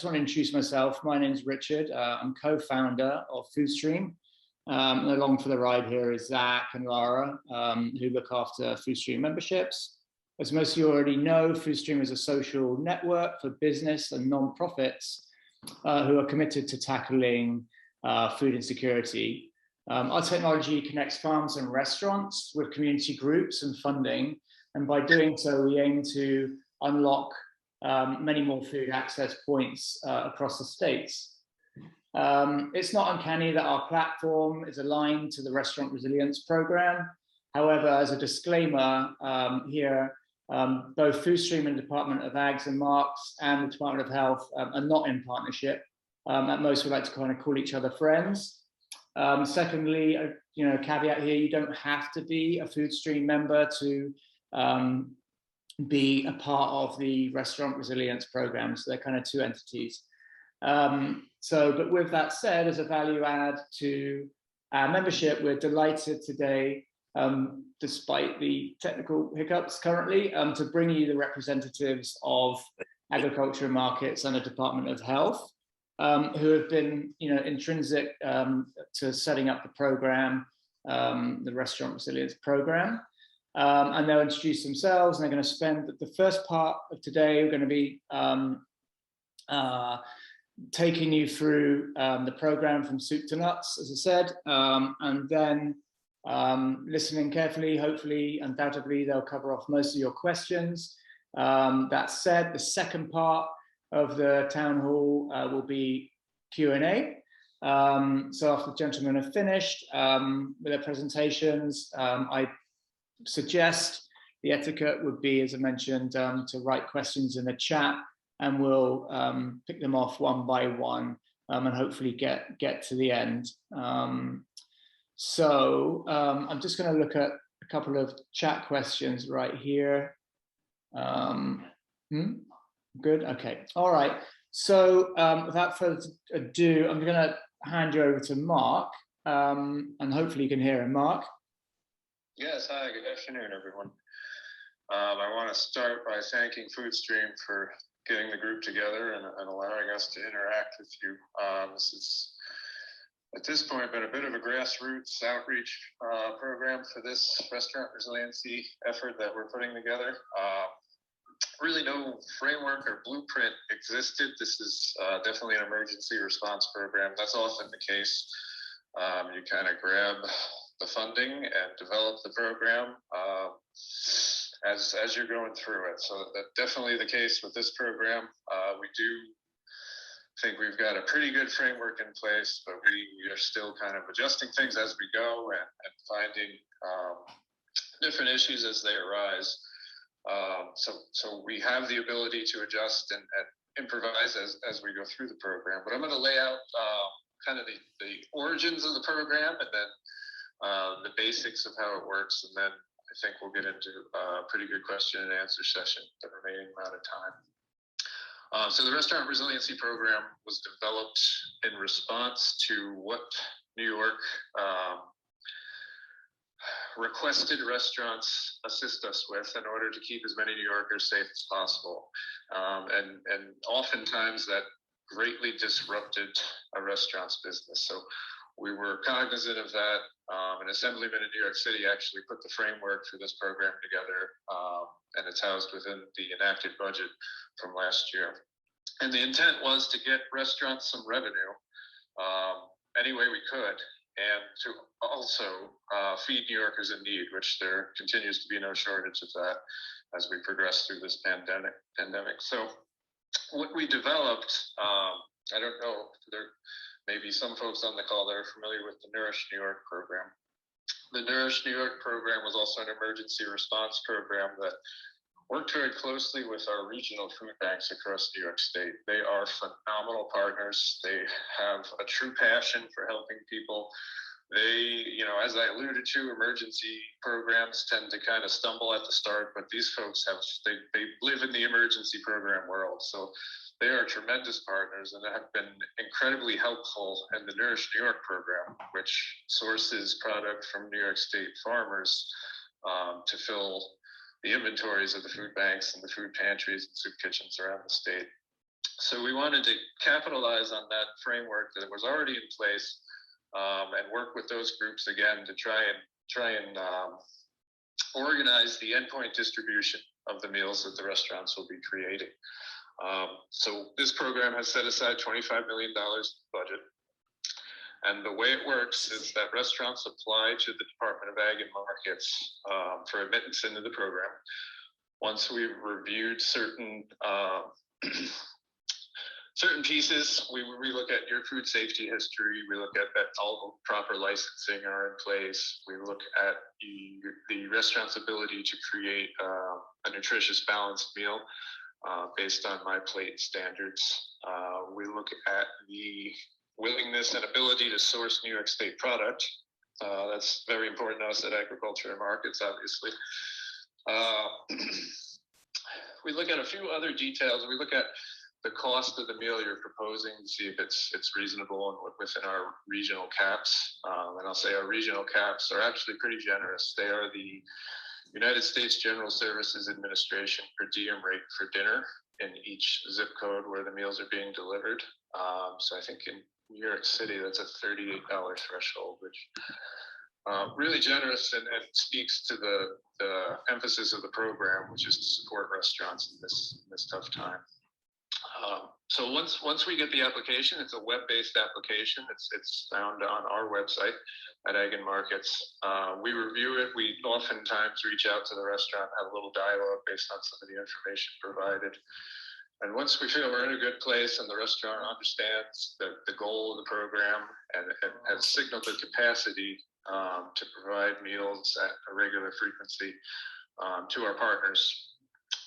just want to introduce myself. My name is Richard. I'm co-founder of FoodStream. And along for the ride here is Zach and Lara, who look after FoodStream memberships. As most of you already know, FoodStream is a social network for business and non-profits who are committed to tackling food insecurity. Our technology connects farms and restaurants with community groups and funding. And by doing so, we aim to unlock many more food access points across the states. It's not uncanny that our platform is aligned to the Restaurant Resilience Program. However, as a disclaimer here, both FoodStream and the Department of Ags and Marks and the Department of Health are not in partnership. At most, we like to kind of call each other friends. Secondly, caveat here, you don't have to be a FoodStream member to be a part of the Restaurant Resilience Program. So they're kind of two entities. But with that said, as a value add to our membership, we're delighted today, despite the technical hiccups currently, to bring you the representatives of Agriculture and Markets and the Department of Health, who have been intrinsic to setting up the program, the Restaurant Resilience Program. And they'll introduce themselves, and they're going to spend the first part of today. We're going to be taking you through the program from soup to nuts, as I said, and then listening carefully. Hopefully, undoubtedly, they'll cover off most of your questions. That said, the second part of the town hall will be Q&A. So after the gentlemen have finished with their presentations, I suggest the etiquette would be, as I mentioned, to write questions in the chat, and we'll pick them off one by one and hopefully get to the end. So I'm just going to look at a couple of chat questions right here. Good. Okay. All right. So without further ado, I'm going to hand you over to Mark, and hopefully you can hear him. Mark. Yes, hi, good afternoon, everyone. I want to start by thanking FoodStream for getting the group together and allowing us to interact with you. This is, at this point, been a bit of a grassroots outreach program for this restaurant resiliency effort that we're putting together. Really no framework or blueprint existed. This is definitely an emergency response program. That's often the case. You kind of grab the funding and develop the program as you're going through it. So that's definitely the case with this program. We do think we've got a pretty good framework in place, but we are still kind of adjusting things as we go and finding different issues as they arise. So we have the ability to adjust and improvise as we go through the program. But I'm going to lay out kind of the origins of the program, and then the basics of how it works, and then I think we'll get into a pretty good question and answer session the remaining amount of time. So the Restaurant Resiliency Program was developed in response to what New York requested restaurants assist us with in order to keep as many New Yorkers safe as possible. And oftentimes that greatly disrupted a restaurant's business. So we were cognizant of that. An assemblyman in New York City actually put the framework for this program together, and it's housed within the enacted budget from last year. And the intent was to get restaurants some revenue any way we could, and to also feed New Yorkers in need, which there continues to be no shortage of that as we progress through this pandemic. So what we developed, I don't know, there may be some folks on the call that are familiar with the Nourish New York program. The Nourish New York program was also an emergency response program that worked very closely with our regional food banks across New York State. They are phenomenal partners. They have a true passion for helping people. They, as I alluded to, emergency programs tend to kind of stumble at the start, but these folks they live in the emergency program world. So they are tremendous partners and have been incredibly helpful in the Nourish New York program, which sources product from New York State farmers to fill the inventories of the food banks and the food pantries and soup kitchens around the state. So we wanted to capitalize on that framework that was already in place, and work with those groups again to try and organize the endpoint distribution of the meals that the restaurants will be creating. So this program has set aside $25 million budget. And the way it works is that restaurants apply to the Department of Ag and Markets for admittance into the program. Once we've reviewed certain certain pieces, we look at your food safety history. We look at that all proper licensing are in place. We look at the restaurant's ability to create a nutritious, balanced meal based on my plate standards. We look at the willingness and ability to source New York State product. That's very important to us at Agriculture and Markets, obviously. We look at a few other details. We look at the cost of the meal you're proposing to see if it's reasonable and within our regional caps. And I'll say our regional caps are actually pretty generous. They are the United States General Services Administration per diem rate for dinner in each zip code where the meals are being delivered. So I think in New York City, that's a $38 threshold, which really generous and speaks to the emphasis of the program, which is to support restaurants in this tough time. So once we get the application, it's a web-based application. It's found on our website at Ag and Markets. We review it. We oftentimes reach out to the restaurant, have a little dialogue based on some of the information provided. And once we feel we're in a good place and the restaurant understands the goal of the program and has signaled the capacity to provide meals at a regular frequency to our partners,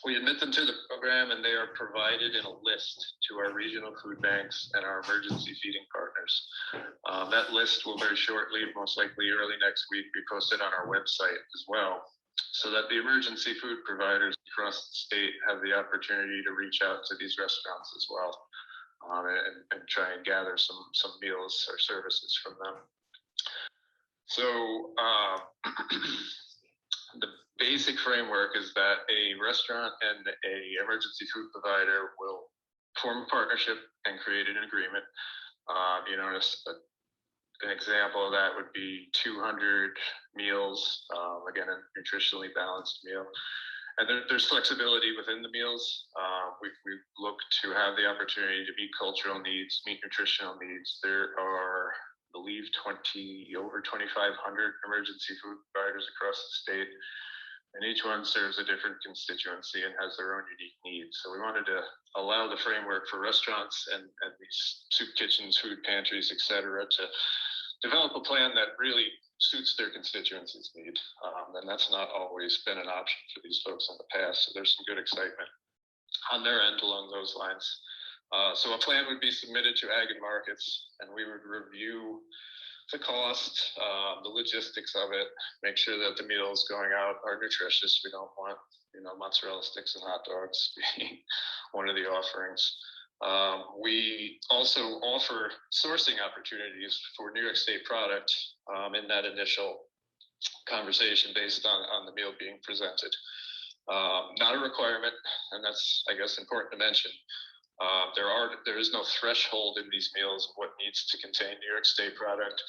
we admit them to the program, and they are provided in a list to our regional food banks and our emergency feeding partners. That list will very shortly, most likely early next week, be posted on our website as well, so that the emergency food providers across the state have the opportunity to reach out to these restaurants as well, and try and gather some meals or services from them. So the basic framework is that a restaurant and a emergency food provider will form a partnership and create an agreement. An example of that would be 200 meals, again, a nutritionally balanced meal. And there's flexibility within the meals. We look to have the opportunity to meet cultural needs, meet nutritional needs. There are, I believe, over 2,500 emergency food providers across the state. And each one serves a different constituency and has their own unique needs. So we wanted to allow the framework for restaurants and these soup kitchens, food pantries, et cetera, to develop a plan that really suits their constituency's need. And that's not always been an option for these folks in the past. So there's some good excitement on their end along those lines. So a plan would be submitted to Ag and Markets, and we would review the cost, the logistics of it, make sure that the meals going out are nutritious. We don't want, mozzarella sticks and hot dogs being one of the offerings. We also offer sourcing opportunities for New York State product in that initial conversation based on the meal being presented. Not a requirement, and that's, I guess, important to mention. There is no threshold in these meals of what needs to contain New York State product,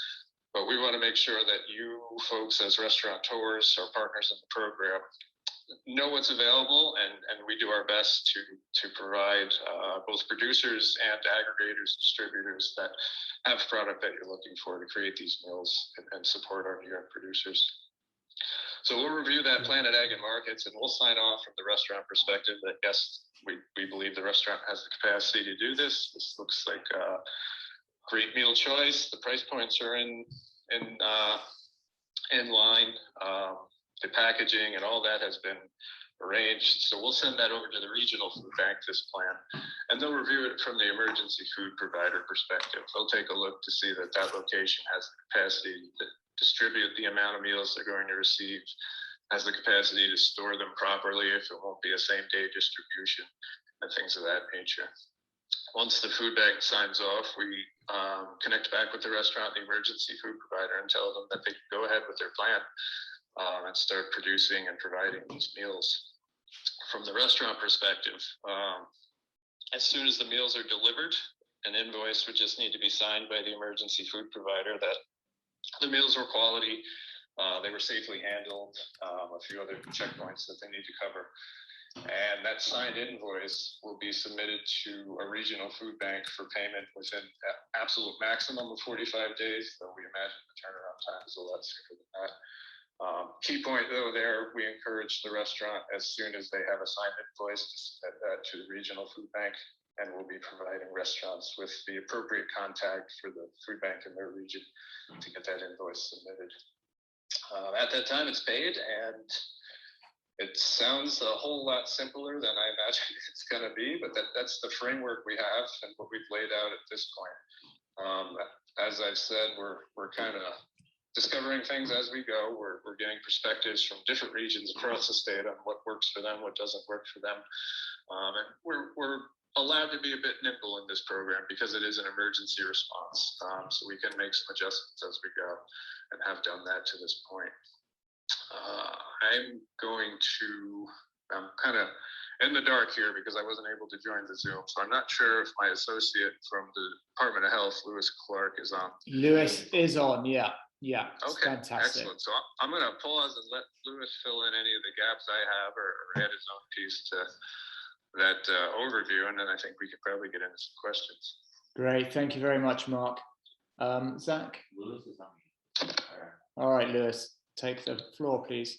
but we want to make sure that you folks as restaurateurs or partners in the program know what's available, and we do our best to provide both producers and aggregators, distributors that have product that you're looking for to create these meals and support our New York producers. So we'll review that plan at Ag and Markets, and we'll sign off from the restaurant perspective that yes, we believe the restaurant has the capacity to do this. This looks like a great meal choice. The price points are in line. The packaging and all that has been arranged. So we'll send that over to the regional food bank, this plan, and they'll review it from the emergency food provider perspective. They'll take a look to see that that location has the capacity to distribute the amount of meals they're going to receive, has the capacity to store them properly if it won't be a same-day distribution, and things of that nature. Once the food bank signs off, we connect back with the restaurant, the emergency food provider, and tell them that they can go ahead with their plan and start producing and providing these meals. From the restaurant perspective, As soon as the meals are delivered, an invoice would just need to be signed by the emergency food provider that the meals were quality, they were safely handled, a few other checkpoints that they need to cover. And that signed invoice will be submitted to a regional food bank for payment within an absolute maximum of 45 days, though we imagine the turnaround time is a lot sooner than that. Key point though there, we encourage the restaurant as soon as they have a signed invoice to submit that to the regional food bank, and we'll be providing restaurants with the appropriate contact for the food bank in their region to get that invoice submitted. At that time, it's paid, and it sounds a whole lot simpler than I imagine it's going to be, but that's the framework we have and what we've laid out at this point. As I've said, we're kind of discovering things as we go. We're getting perspectives from different regions across the state on what works for them, what doesn't work for them. And we're allowed to be a bit nimble in this program because it is an emergency response. So we can make some adjustments as we go and have done that to this point. I'm kind of in the dark here because I wasn't able to join the Zoom. So I'm not sure if my associate from the Department of Health, Lewis Clark, is on. Lewis is on, yeah. Yeah, okay, fantastic. Excellent. So I'm going to pause and let Lewis fill in any of the gaps I have or add his own piece to that overview, and then I think we could probably get into some questions. Great, thank you very much, Mark. Zach? Lewis is on. All right, Lewis, take the floor, please.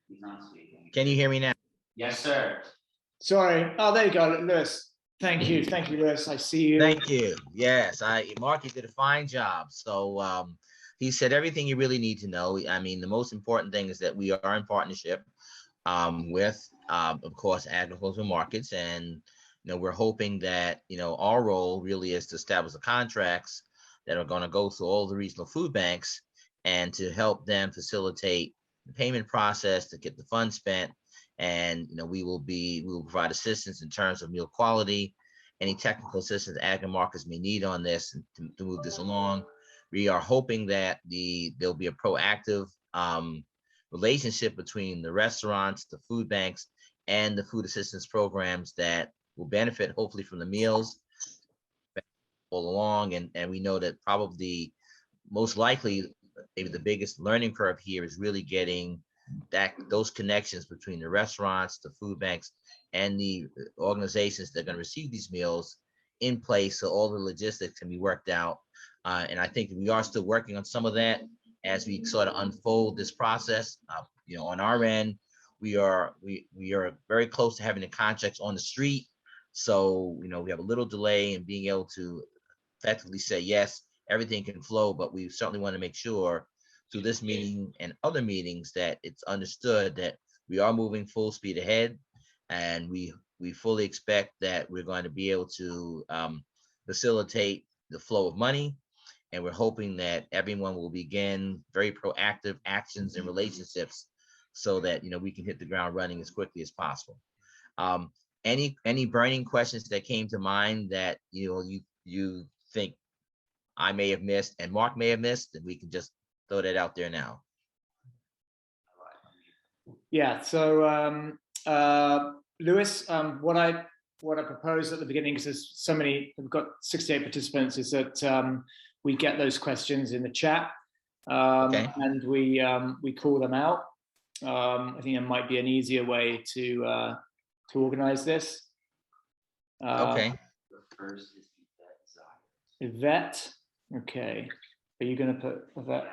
He's not speaking. Can you hear me now? Yes, sir. Sorry. Oh, there you go, Lewis. Thank you, Lewis. I see you. Thank you. Yes, Mark, you did a fine job. So he said everything you really need to know. I mean, the most important thing is that we are in partnership with, of course, agricultural markets, and we're hoping that our role really is to establish the contracts that are going to go through all the regional food banks and to help them facilitate the payment process to get the funds spent. And we will provide assistance in terms of meal quality, any technical assistance agri markets may need on this to move this along. We are hoping that there'll be a proactive relationship between the restaurants, the food banks, and the food assistance programs that will benefit hopefully from the meals all along. And we know that probably most likely maybe the biggest learning curve here is really getting those connections between the restaurants, the food banks, and the organizations that are going to receive these meals in place, so all the logistics can be worked out. And I think we are still working on some of that as we sort of unfold this process. On our end, we are very close to having the contracts on the street. So we have a little delay in being able to effectively say yes, everything can flow, but we certainly want to make sure through this meeting and other meetings that it's understood that we are moving full speed ahead, and we fully expect that we're going to be able to facilitate the flow of money, and we're hoping that everyone will begin very proactive actions and relationships so that we can hit the ground running as quickly as possible. Any burning questions that came to mind that you think I may have missed and Mark may have missed, and we can just throw that out there now. Yeah, so Lewis, what I proposed at the beginning, because there's so many, we've got 68 participants, is that we get those questions in the chat, Okay. and we call them out. I think it might be an easier way to organize this. Okay. The first is Yvette. Okay. Are you going to put Yvette?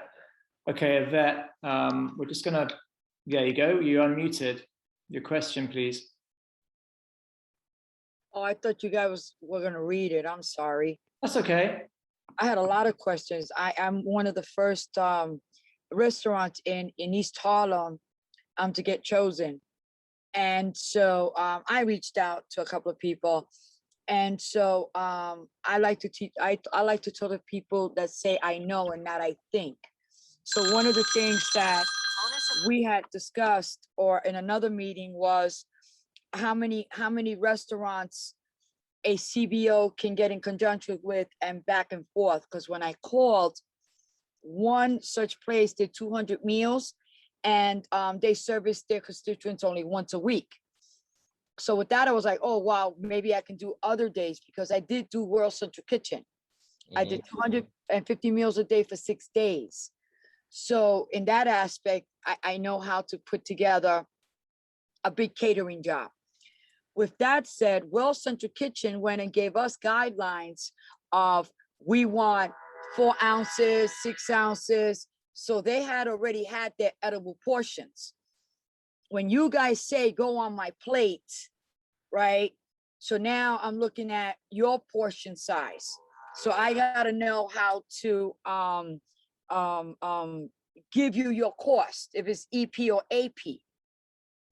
Okay, Yvette. We're just going to. There you go. You unmuted. Your question, please. Oh, I thought you guys were going to read it. I'm sorry. That's okay. I had a lot of questions. I'm one of the first restaurants in East Harlem to get chosen. And so I reached out to a couple of people. And so I like to teach, I like to tell the people that say I know and not I think. So one of the things that we had discussed or in another meeting was how many restaurants a CBO can get in conjunction with and back and forth. Because when I called, one such place did 200 meals and they service their constituents only once a week. So with that, I was like, oh, wow, maybe I can do other days, because I did do World Central Kitchen. I did 250 meals a day for 6 days. So in that aspect, I know how to put together a big catering job. With that said, World Central Kitchen went and gave us guidelines of, we want 4 ounces, 6 ounces. So they had already had their edible portions. When you guys say go on my plate, right? So now I'm looking at your portion size. So I gotta know how to give you your cost, if it's EP or AP.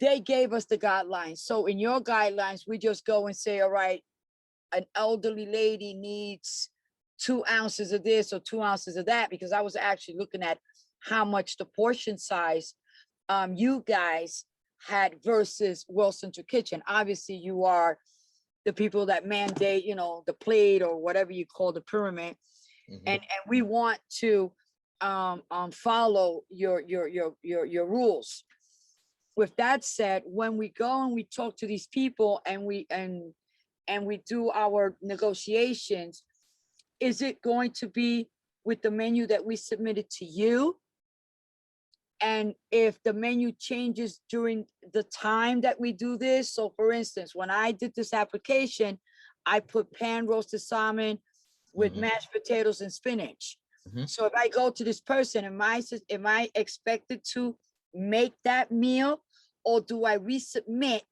They gave us the guidelines. So in your guidelines, we just go and say, all right, an elderly lady needs 2 ounces of this or 2 ounces of that, because I was actually looking at how much the portion size you guys had versus World Central Kitchen. Obviously, you are the people that mandate, you know, the plate or whatever you call the pyramid, and we want to follow your rules. With that said, when we go and we talk to these people and we do our negotiations, is it going to be with the menu that we submitted to you? And if the menu changes during the time that we do this, so for instance, when I did this application, I put pan roasted salmon with mashed potatoes and spinach. So if I go to this person, am I expected to make that meal, or do I resubmit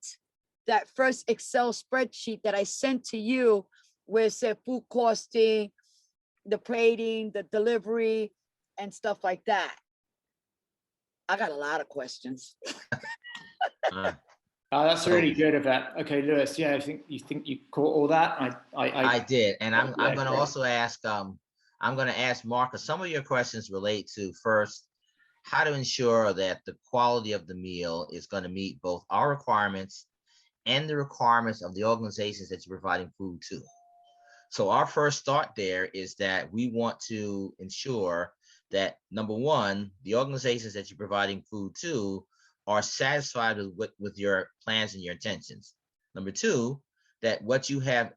that first Excel spreadsheet that I sent to you, where it said food costing, the plating, the delivery, and stuff like that? I got a lot of questions. That's really good of that. Okay, Lewis. Yeah, I think you caught all that. I did, and I'm Yeah, going to great. also ask I'm going to ask Marcus. Some of your questions relate to, first, how to ensure that the quality of the meal is going to meet both our requirements and the requirements of the organizations that you're providing food to. So our first thought there is that we want to ensure that, number one, the organizations that you're providing food to are satisfied with your plans and your intentions. Number two, that what you have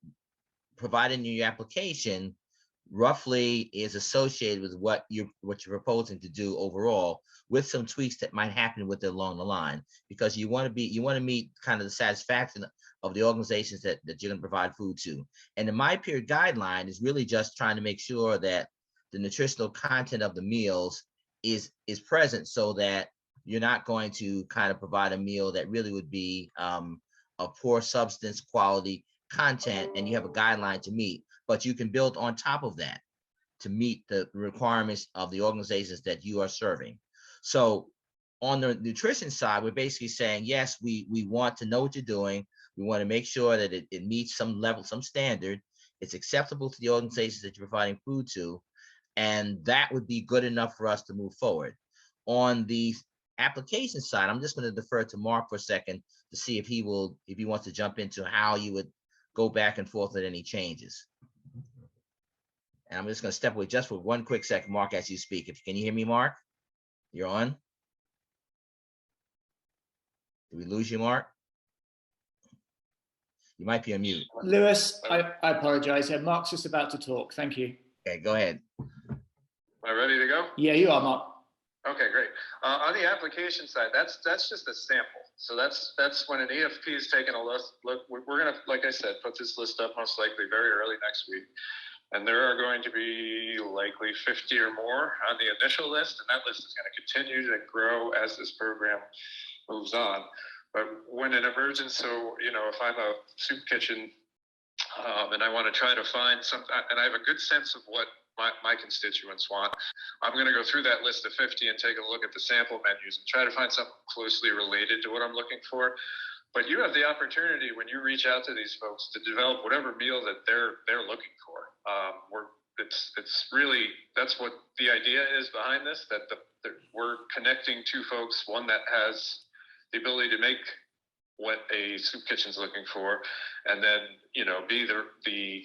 provided in your application roughly is associated with what you're proposing to do overall, with some tweaks that might happen with it along the line, because you want to meet kind of the satisfaction of the organizations that you're going to provide food to. And the My Period guideline is really just trying to make sure that the nutritional content of the meals is present, so that you're not going to kind of provide a meal that really would be a poor substance quality content, and you have a guideline to meet, but you can build on top of that to meet the requirements of the organizations that you are serving. So on the nutrition side, we're basically saying, yes, we want to know what you're doing. We want to make sure that it meets some level, some standard. It's acceptable to the organizations that you're providing food to, and that would be good enough for us to move forward. On the application side, I'm just going to defer to Mark for a second to see if he wants to jump into how you would go back and forth with any changes. And I'm just going to step away just for one quick second, Mark, as you speak. Can you hear me, Mark? You're on. Did we lose you, Mark? You might be on mute. Lewis, I apologize. Yeah, Mark's just about to talk. Thank you. Okay, go ahead. Am I ready to go? Yeah, you are, Mark. Okay, great. On the application side, that's just a sample. So that's when an EFP is taking a look. We're going to, like I said, put this list up most likely very early next week. And there are going to be likely 50 or more on the initial list, and that list is going to continue to grow as this program moves on. But when an emergence, so, you know, if I'm a soup kitchen and I want to try to find something, and I have a good sense of what my constituents want, I'm going to go through that list of 50 and take a look at the sample menus and try to find something closely related to what I'm looking for. But you have the opportunity when you reach out to these folks to develop whatever meal that they're looking for. It's really, that's what the idea is behind this, that we're connecting two folks, one that has the ability to make what a soup kitchen's looking for, and then, you know, be the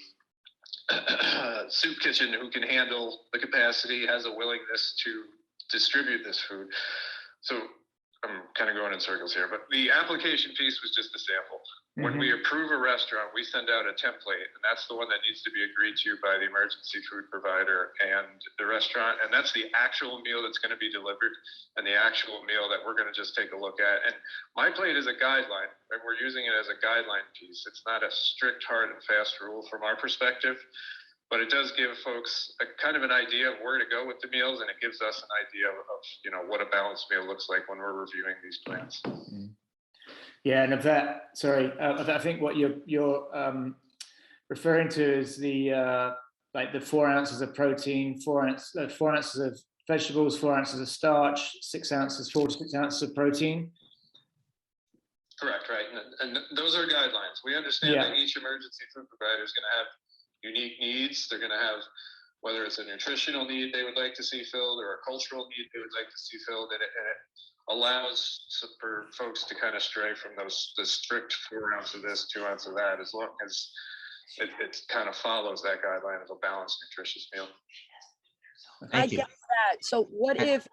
soup kitchen who can handle the capacity, has a willingness to distribute this food. So I'm kind of going in circles here, but the application piece was just a sample. When we approve a restaurant, we send out a template, and that's the one that needs to be agreed to by the emergency food provider and the restaurant. And that's the actual meal that's going to be delivered and the actual meal that we're going to just take a look at. And my plate is a guideline, and we're using it as a guideline piece. It's not a strict, hard and fast rule from our perspective, but it does give folks a kind of an idea of where to go with the meals, and it gives us an idea of what a balanced meal looks like when we're reviewing these plans. Yeah, and of that, sorry, I think what you're referring to is the like the 4 ounces of protein, 4 ounces of vegetables, 4 ounces of starch, 4 to 6 ounces of protein. Correct, right, and those are guidelines. We understand that each emergency food provider is going to have unique needs. They're going to have, whether it's a nutritional need they would like to see filled or a cultural need they would like to see filled, and it allows for folks to kind of stray from the strict 4 ounces of this, 2 ounces of that, as long as it kind of follows that guideline of a balanced, nutritious meal. I get that. So what if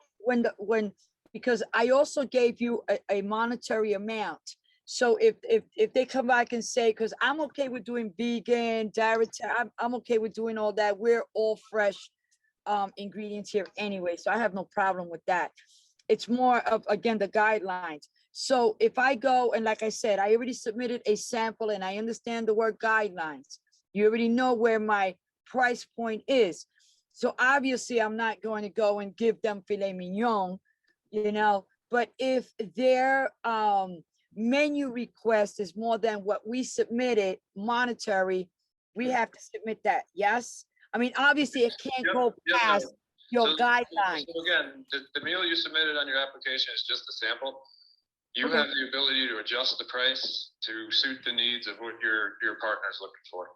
because I also gave you a monetary amount. So if they come back and say, because I'm okay with doing vegan, dietary, I'm okay with doing all that. We're all fresh ingredients here anyway, so I have no problem with that. It's more of, again, the guidelines. So if I go, and like I said, I already submitted a sample and I understand the word guidelines. You already know where my price point is. So obviously I'm not going to go and give them filet mignon, but if their menu request is more than what we submitted monetary, we have to submit that. Yes. I mean, obviously it can't go past your guidelines. So again, the meal you submitted on your application is just a sample. You have the ability to adjust the price to suit the needs of what your partner is looking for.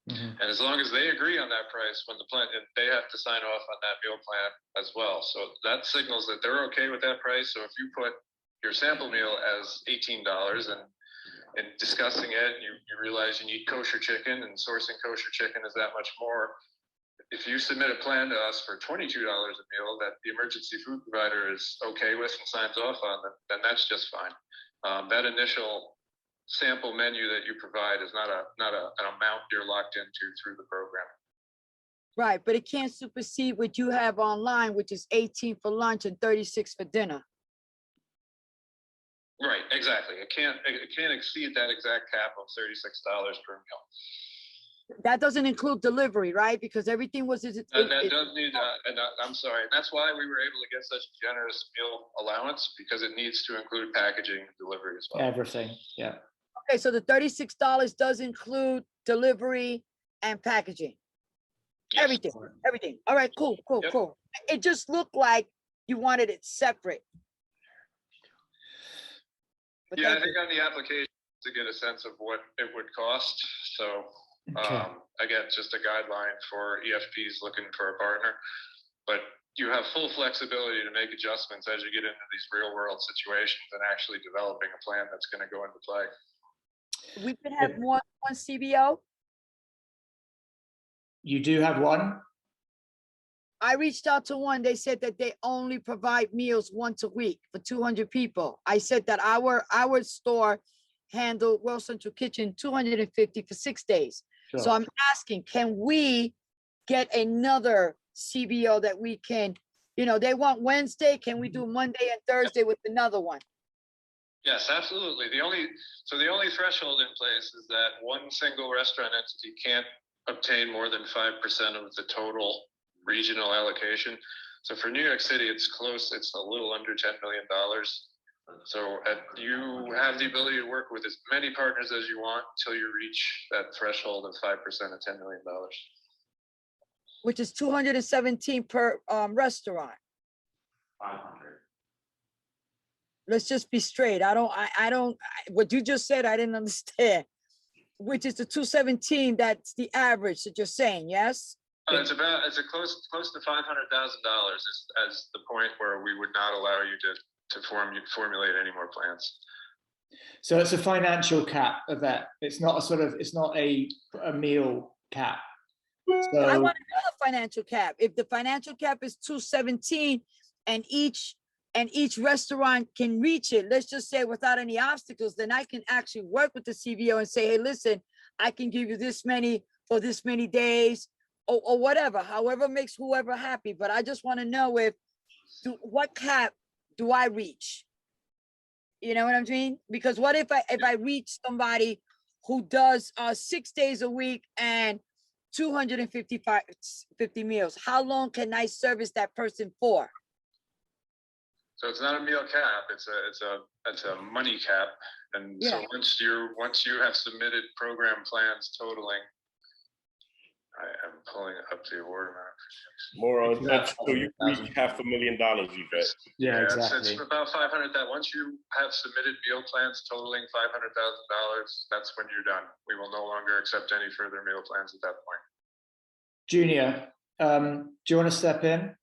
And as long as they agree on that price, when the plan, they have to sign off on that meal plan as well. So that signals that they're okay with that price. So if you put your sample meal as $18 and discussing it, you realize you need kosher chicken, and sourcing kosher chicken is that much more. If you submit a plan to us for $22 a meal that the emergency food provider is okay with and signs off on, then that's just fine. That initial sample menu that you provide is not an amount you're locked into through the program. Right, but it can't supersede what you have online, which is 18 for lunch and 36 for dinner. Right, exactly. It can't exceed that exact cap of $36 per meal. That doesn't include delivery, right? Because everything was. That does need, and I'm sorry. That's why we were able to get such a generous meal allowance, because it needs to include packaging and delivery as well. Everything, yeah. Okay, so the $36 does include delivery and packaging. Yes. Everything. All right, cool. It just looked like you wanted it separate. But yeah, I think on the application to get a sense of what it would cost. So. Again, just a guideline for EFPs looking for a partner, but you have full flexibility to make adjustments as you get into these real world situations and actually developing a plan that's going to go into play. We can have more than one CBO. You do have one? I reached out to one. They said that they only provide meals once a week for 200 people. I said that our store handled World Central Kitchen 250 for 6 days. Sure. So I'm asking, can we get another CBO that we can, they want Wednesday, can we do Monday and Thursday with another one? Yes, absolutely. The only threshold in place is that one single restaurant entity can't obtain more than 5% of the total regional allocation. So for New York City, it's close. It's a little under $10 million. So you have the ability to work with as many partners as you want until you reach that threshold of 5% of $10 million. Which is 217 per restaurant. 500. Let's just be straight. I don't, what you just said, I didn't understand. Which is the 217, that's the average that you're saying, yes? It's close to $500,000 as the point where we would not allow you to formulate any more plans. So it's a financial cap of that. It's not a meal cap. So I want another financial cap. If the financial cap is 217 and each and each restaurant can reach it, let's just say without any obstacles, then I can actually work with the CBO and say, hey, listen, I can give you this many for this many days, or whatever, however makes whoever happy. But I just want to know what cap do I reach? You know what I'm saying? Because what if I reach somebody who does 6 days a week and 250 meals? How long can I service that person for? So it's not a meal cap, it's a money cap. And so once you have submitted program plans totaling, I am pulling up the award amount. More on that. So you reach $500,000, Yvette. Yeah, exactly. It's about 500. That once you have submitted meal plans totaling $500,000, that's when you're done. We will no longer accept any further meal plans at that point. Junior, do you want to step in?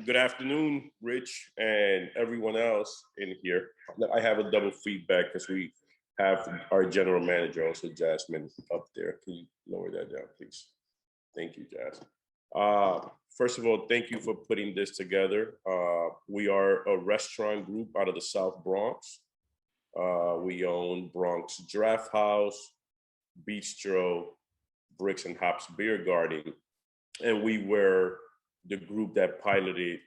Good afternoon, Rich, and everyone else in here. I have a double feedback because we have our general manager, also Jasmine, up there. Can you lower that down, please? Thank you, Jas. First of all, thank you for putting this together. We are a restaurant group out of the South Bronx. We own Bronx Draft House, Bistro, Bricks and Hops Beer Garden, and we were the group that piloted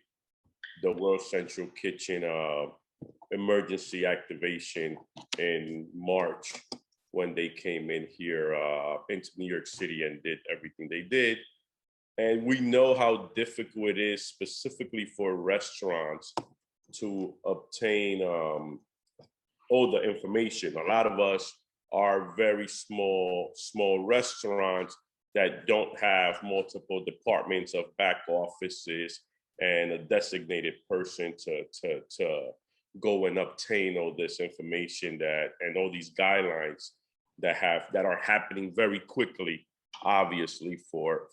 the World Central Kitchen emergency activation in March when they came in here into New York City and did everything they did. And we know how difficult it is specifically for restaurants to obtain all the information. A lot of us are very small restaurants that don't have multiple departments of back offices and a designated person to go and obtain all this information and all these guidelines that are happening very quickly, obviously for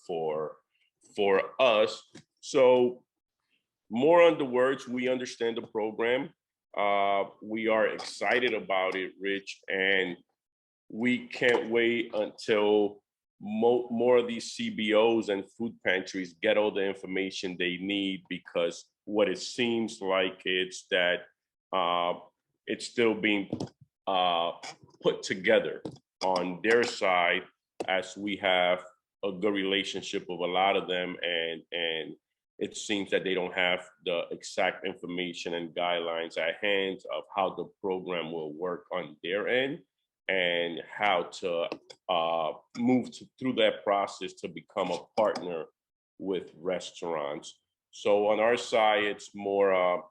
us. So more on the words, we understand the program. We are excited about it, Rich, and we can't wait until more of these CBOs and food pantries get all the information they need, because what it seems like it's that it's still being put together on their side, as we have a good relationship with a lot of them, and it seems that they don't have the exact information and guidelines at hand of how the program will work on their end and how to move through that process to become a partner with restaurants. So on our side, it's more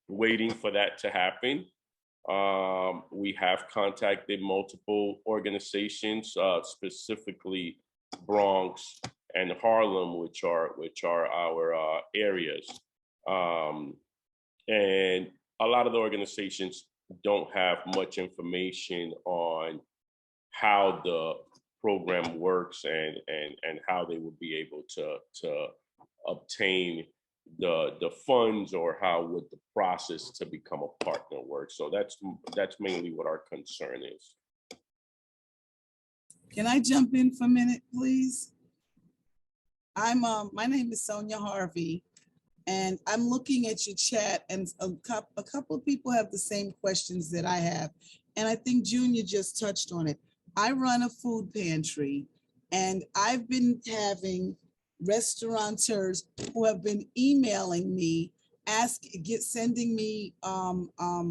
waiting for that to happen. We have contacted multiple organizations, specifically Bronx and Harlem, which are our areas. And a lot of the organizations don't have much information on how the program works and how they would be able to obtain the funds, or how would the process to become a partner work. So that's mainly what our concern is. Can I jump in for a minute, please? My name is Sonia Harvey, and I'm looking at your chat, and a couple of people have the same questions that I have. And I think Junior just touched on it. I run a food pantry, and I've been having restaurateurs who have been emailing me, sending me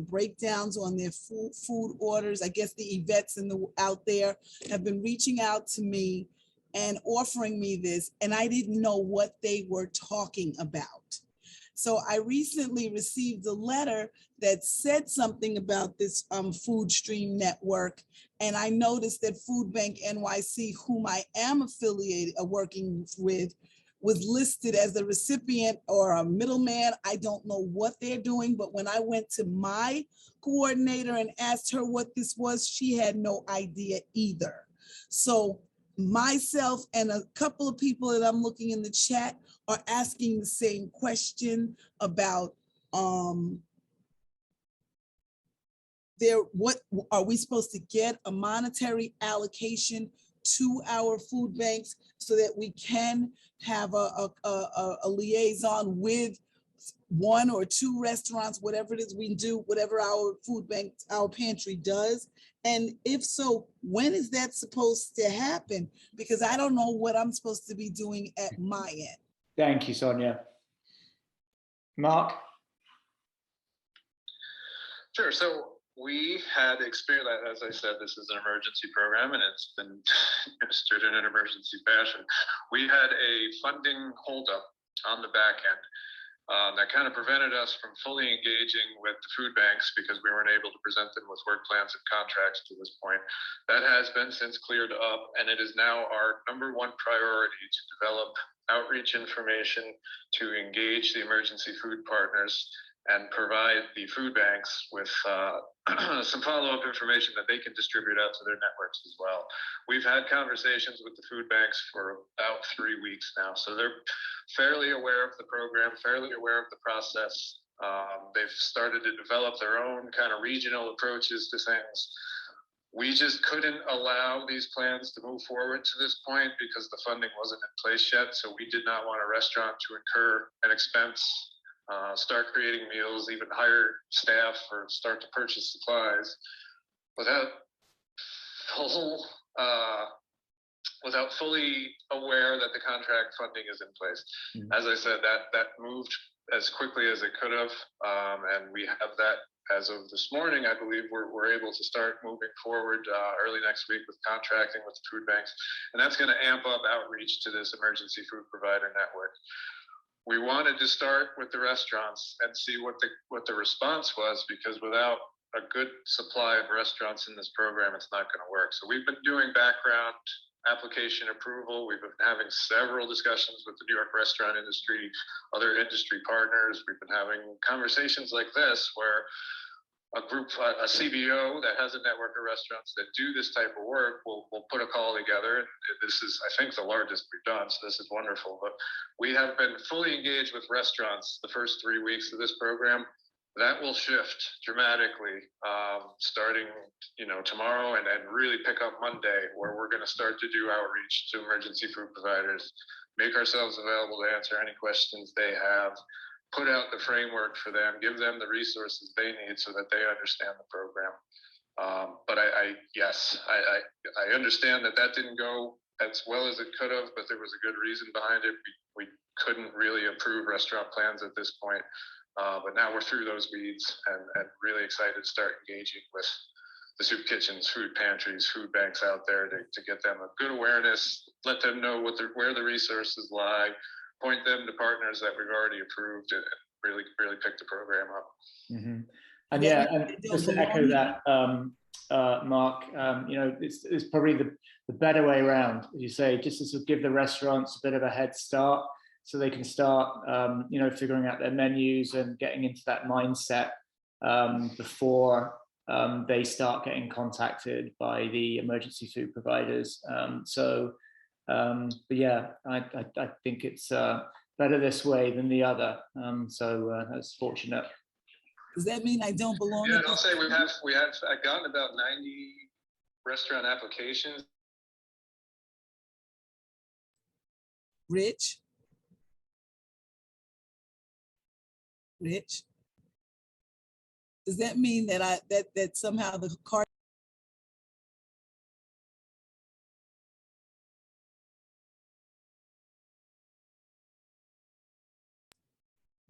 breakdowns on their food orders. I guess the Yvettes out there have been reaching out to me and offering me this, and I didn't know what they were talking about. So I recently received a letter that said something about this FoodStream Network, and I noticed that Food Bank NYC, whom I am affiliated, working with, was listed as a recipient or a middleman. I don't know what they're doing, but when I went to my coordinator and asked her what this was, she had no idea either. So myself and a couple of people that I'm looking in the chat are asking the same question about what are we supposed to get a monetary allocation to our food banks so that we can have a liaison with one or two restaurants, whatever it is we do, whatever our food bank, our pantry does? And if so, when is that supposed to happen? Because I don't know what I'm supposed to be doing at my end. Thank you, Sonia. Mark? Sure. So we had experience, as I said, this is an emergency program and it's been administered in an emergency fashion. We had a funding holdup on the back end that kind of prevented us from fully engaging with the food banks because we weren't able to present them with work plans and contracts to this point. That has been since cleared up, and it is now our #1 priority to develop outreach information to engage the emergency food partners and provide the food banks with some follow-up information that they can distribute out to their networks as well. We've had conversations with the food banks for about 3 weeks now, so they're fairly aware of the program, fairly aware of the process. They've started to develop their own kind of regional approaches to things. We just couldn't allow these plans to move forward to this point because the funding wasn't in place yet, so we did not want a restaurant to incur an expense, start creating meals, even hire staff or start to purchase supplies without fully aware that the contract funding is in place. As I said, that moved as quickly as it could have, and we have that as of this morning. I believe we're able to start moving forward early next week with contracting with the food banks, and that's going to amp up outreach to this emergency food provider network. We wanted to start with the restaurants and see what the response was, because without a good supply of restaurants in this program, it's not going to work. So we've been doing background application approval. We've been having several discussions with the New York restaurant industry, other industry partners. We've been having conversations like this where a group, a CBO that has a network of restaurants that do this type of work will put a call together. This is, I think, the largest we've done, so this is wonderful. But we have been fully engaged with restaurants the first 3 weeks of this program. That will shift dramatically starting tomorrow and really pick up Monday, where we're going to start to do outreach to emergency food providers, make ourselves available to answer any questions they have, put out the framework for them, give them the resources they need so that they understand the program. But I understand that didn't go as well as it could have, but there was a good reason behind it. We couldn't really approve restaurant plans at this point. But now we're through those weeds and really excited to start engaging with the soup kitchens, food pantries, food banks out there to get them a good awareness, let them know where the resources lie, point them to partners that we've already approved, and really pick the program up. Mm-hmm. And yeah, and just to echo that, Mark, it's probably the better way around, as you say, just to sort of give the restaurants a bit of a head start so they can start, figuring out their menus and getting into that mindset before they start getting contacted by the emergency food providers. But yeah, I think it's better this way than the other. So that's fortunate. Does that mean I don't belong? Yeah, I'll say we have gotten about 90 restaurant applications. Rich, does that mean that that somehow the card?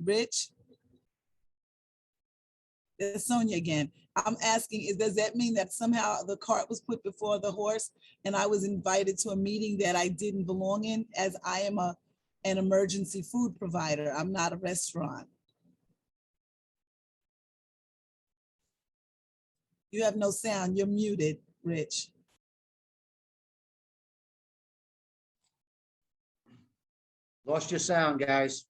Rich, that's Sonia again. I'm asking, does that mean that somehow the cart was put before the horse and I was invited to a meeting that I didn't belong in, as I am an emergency food provider? I'm not a restaurant. You have no sound. You're muted, Rich. Lost your sound, guys.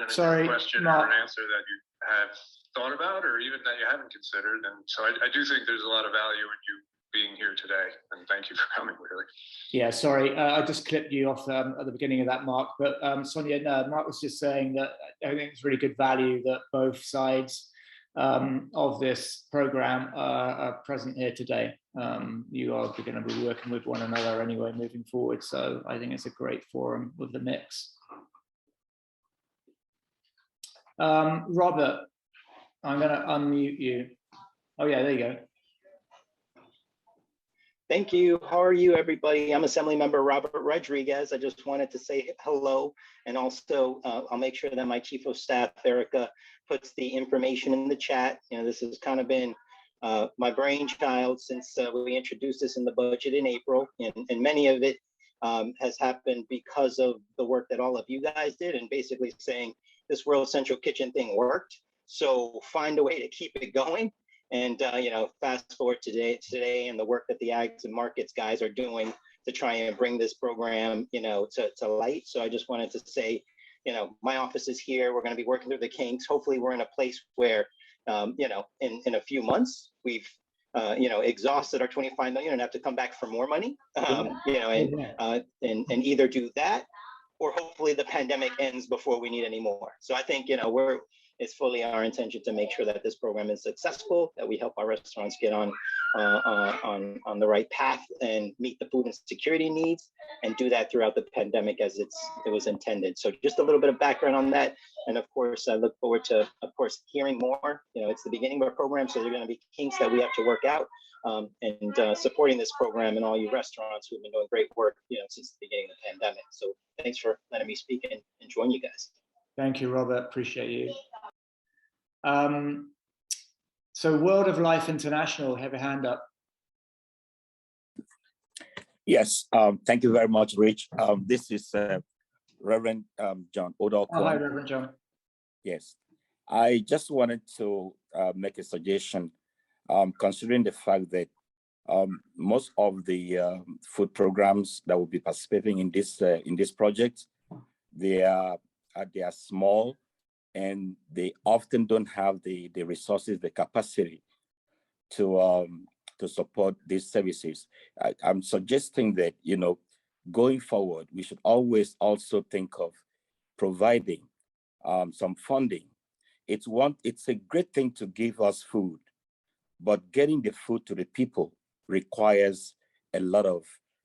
Sorry, Get a question Mark. or an answer that you have thought about, or even that you haven't considered. And so I do think there's a lot of value in you being here today. And thank you for coming, really. Yeah, sorry, I just clipped you off at the beginning of that, Mark. But Sonia, Mark was just saying that I think it's really good value that both sides of this program are present here today. You are going to be working with one another anyway moving forward, so I think it's a great forum with the mix. Robert, I'm going to unmute you. Oh yeah, there you go. Thank you. How are you, everybody? I'm Assemblymember Robert Rodriguez. I just wanted to say hello, and also I'll make sure that my Chief of Staff, Erica, puts the information in the chat. You know, this has kind of been my brainchild since we introduced this in the budget in April, and many of it has happened because of the work that all of you guys did, and basically saying this World Central Kitchen thing worked, so find a way to keep it going. And you know, fast forward today and the work that the Ags and Markets guys are doing to try and bring this program, you know, to light. So I just wanted to say, you know, my office is here. We're going to be working through the kinks. Hopefully we're in a place where, you know, in a few months, we've, you know, exhausted our 25 million and have to come back for more money, you know, and either do that, or hopefully the pandemic ends before we need any more. So I think, you know, it's fully our intention to make sure that this program is successful, that we help our restaurants get on the right path and meet the food and security needs, and do that throughout the pandemic as it was intended. So just a little bit of background on that. And of course, I look forward to, of course, hearing more. You know, it's the beginning of our program, so there are going to be kinks that we have to work out, and supporting this program and all you restaurants who have been doing great work, you know, since the beginning of the pandemic. So thanks for letting me speak and join you guys. Thank you, Robert. Appreciate you. So World of Life International, have a hand up. Yes, thank you very much, Rich. This is Reverend John Odell. Oh, hi, Reverend John. Yes, I just wanted to make a suggestion, considering the fact that most of the food programs that will be participating in this project, they are small, and they often don't have the resources, the capacity to support these services. I'm suggesting that, you know, going forward, we should always also think of providing some funding. It's a great thing to give us food, but getting the food to the people requires a lot of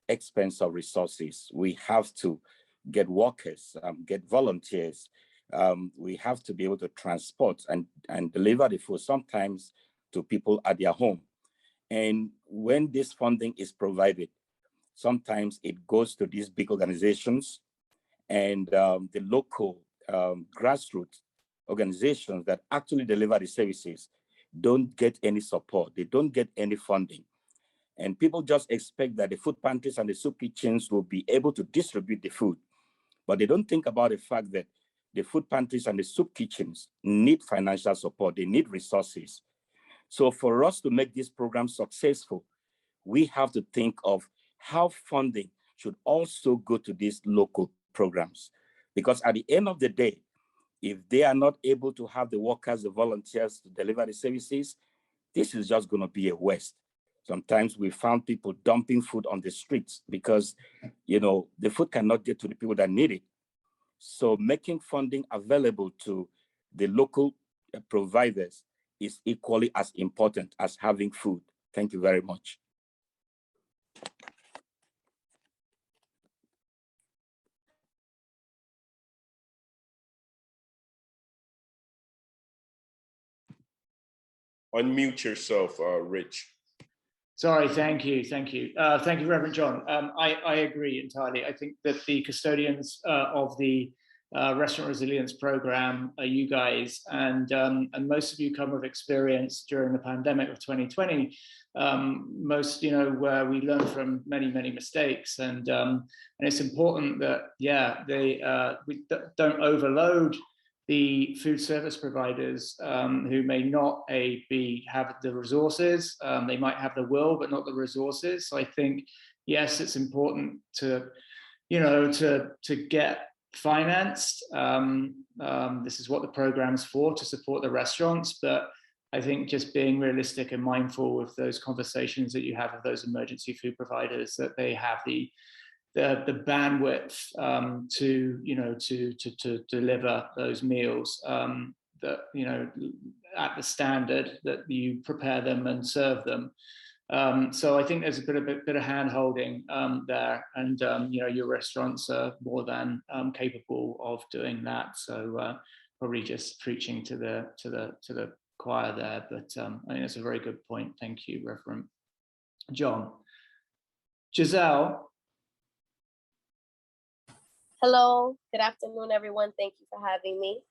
expensive resources. We have to get workers, get volunteers. We have to be able to transport and deliver the food sometimes to people at their home. And when this funding is provided, sometimes it goes to these big organizations, and the local grassroots organizations that actually deliver the services don't get any support. They don't get any funding. And people just expect that the food pantries and the soup kitchens will be able to distribute the food. But they don't think about the fact that the food pantries and the soup kitchens need financial support. They need resources. So for us to make this program successful, we have to think of how funding should also go to these local programs. Because at the end of the day, if they are not able to have the workers, the volunteers to deliver the services, this is just going to be a waste. Sometimes we found people dumping food on the streets because, you know, the food cannot get to the people that need it. So making funding available to the local providers is equally as important as having food. Thank you very much. Unmute yourself, Rich. Sorry, thank you. Thank you, Reverend John. I agree entirely. I think that the custodians of the Restaurant Resilience Program are you guys, and most of you come with experience during the pandemic of 2020. Most, you know, where we learned from many mistakes, and it's important that we don't overload the food service providers who may not have the resources. They might have the will, but not the resources. So I think, yes, it's important to, you know, to get financed. This is what the program's for, to support the restaurants. But I think just being realistic and mindful with those conversations that you have with those emergency food providers, that they have the bandwidth to, you know, to deliver those meals, that, you know, at the standard that you prepare them and serve them. So I think there's a bit of hand holding there, and your restaurants are more than capable of doing that. So probably just preaching to the choir there, but I think that's a very good point. Thank you, Reverend John. Giselle. Hello, good afternoon, everyone. Thank you for having me.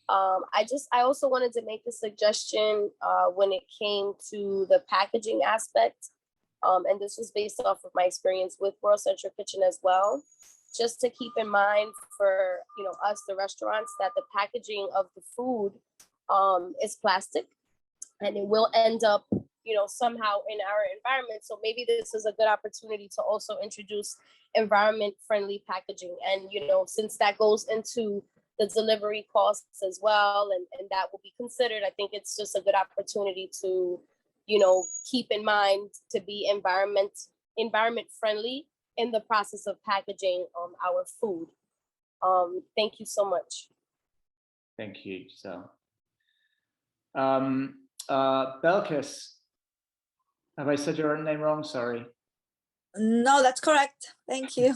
I also wanted to make a suggestion when it came to the packaging aspect. And this was based off of my experience with World Central Kitchen as well. Just to keep in mind for us, the restaurants, that the packaging of the food is plastic, and it will end up somehow in our environment. So maybe this is a good opportunity to also introduce environment-friendly packaging. And since that goes into the delivery costs as well, and that will be considered, I think it's just a good opportunity to keep in mind to be environment friendly in the process of packaging our food. Thank you so much. Thank you, Giselle. Belkis, have I said your name wrong? Sorry. No, that's correct. Thank you.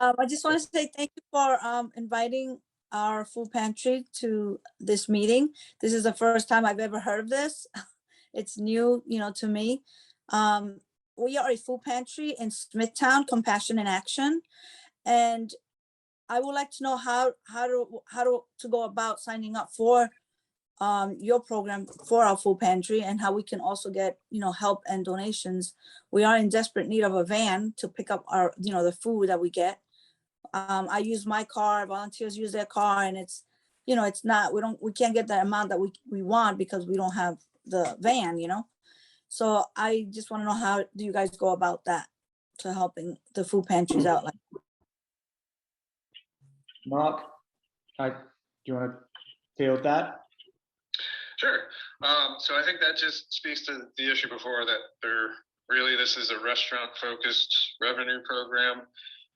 I just want to say thank you for inviting our food pantry to this meeting. This is the first time I've ever heard of this. It's new, to me. We are a food pantry in Smithtown, Compassion in Action, and I would like to know how to go about signing up for your program for our food pantry, and how we can also get help and donations. We are in desperate need of a van to pick up our the food that we get. I use my car, volunteers use their car, and it's we can't get the amount that we want because we don't have the van. So I just want to know, how do you guys go about that to helping the food pantries out? Mark, do you want to field that? Sure. So I think that just speaks to the issue before, that this is a restaurant-focused revenue program,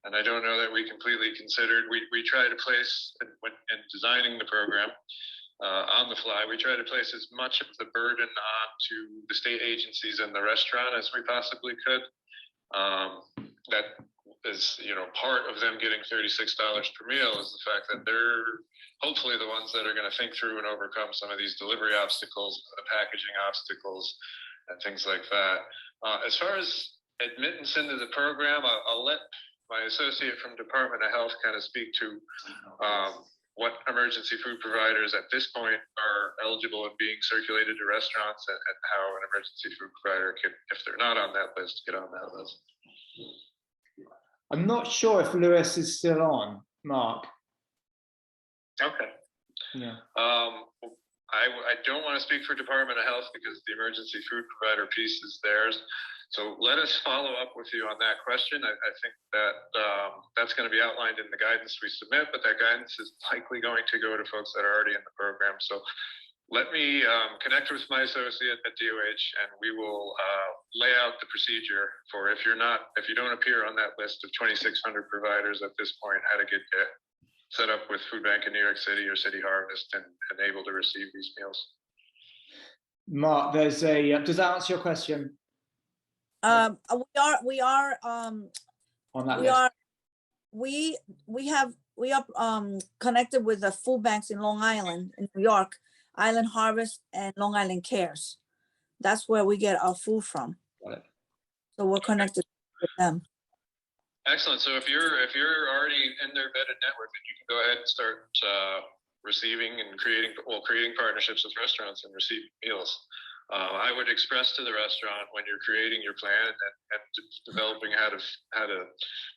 and I don't know that we completely considered. We try to place, when designing the program on the fly, we try to place as much of the burden onto the state agencies and the restaurant as we possibly could. That is, part of them getting $36 per meal is the fact that they're hopefully the ones that are going to think through and overcome some of these delivery obstacles, the packaging obstacles, and things like that. As far as admittance into the program, I'll let my associate from Department of Health kind of speak to what emergency food providers at this point are eligible of being circulated to restaurants, and how an emergency food provider can, if they're not on that list, get on that list. I'm not sure if Lewis is still on, Mark. Okay. Yeah. I don't want to speak for Department of Health because the emergency food provider piece is theirs. So let us follow up with you on that question. I think that that's going to be outlined in the guidance we submit, but that guidance is likely going to go to folks that are already in the program. So let me connect with my associate at DOH, and we will lay out the procedure for if you don't appear on that list of 2,600 providers at this point, how to get set up with Food Bank in New York City or City Harvest and able to receive these meals. Mark, does that answer your question? We are on that list. We are connected with the food banks in Long Island, in New York, Island Harvest and Long Island Cares. That's where we get our food from. Got it. So we're connected with them. Excellent. So if you're already in their vetted network, then you can go ahead and start receiving and creating partnerships with restaurants and receiving meals. I would express to the restaurant when you're creating your plan and developing how to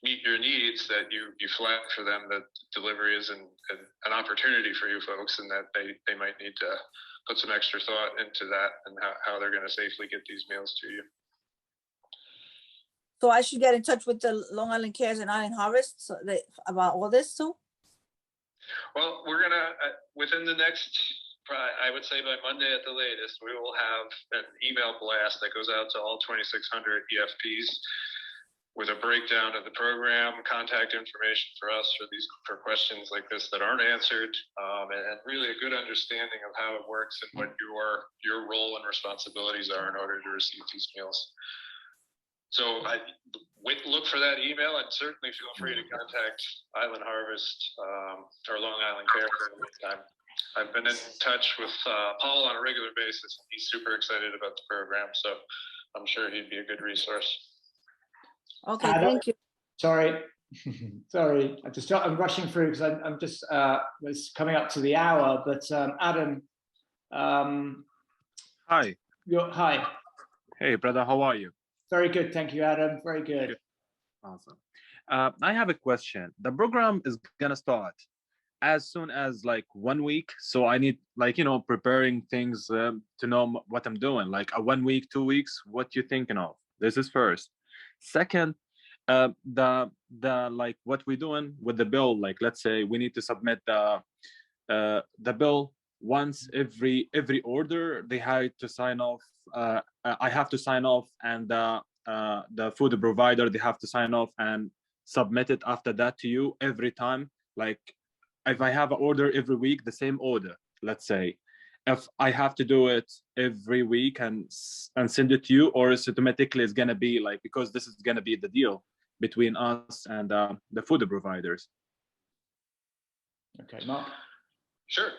meet your needs, that you flag for them that delivery is an opportunity for you folks, and that they might need to put some extra thought into that and how they're going to safely get these meals to you. So I should get in touch with the Long Island Cares and Island Harvest about all this too? Well, we're going to, within the next, I would say by Monday at the latest, we will have an email blast that goes out to all 2,600 EFPs with a breakdown of the program, contact information for us for questions like this that aren't answered, and really a good understanding of how it works and what your role and responsibilities are in order to receive these meals. So look for that email, and certainly feel free to contact Island Harvest or Long Island Care for any time. I've been in touch with Paul on a regular basis, and he's super excited about the program, so I'm sure he'd be a good resource. Okay, Adam, thank you. Sorry, I'm rushing through because I'm just it's coming up to the hour. But Adam, Hi. Hi. Hey, brother. How are you? Very good, thank you, Adam. Very good. Awesome. I have a question. The program is gonna start as soon as like 1 week, so I need preparing things to know what I'm doing. Like a 1 week, 2 weeks. What you thinking of? This is first. Second, the like what we're doing with the bill. Like let's say we need to submit the bill once every order. They had to sign off. I have to sign off, and the food provider, they have to sign off and submit it after that to you every time. Like if I have an order every week, the same order, let's say, if I have to do it every week and send it to you, or is it automatically is gonna be like, because this is gonna be the deal between us and the food providers? Okay, Mark. Sure.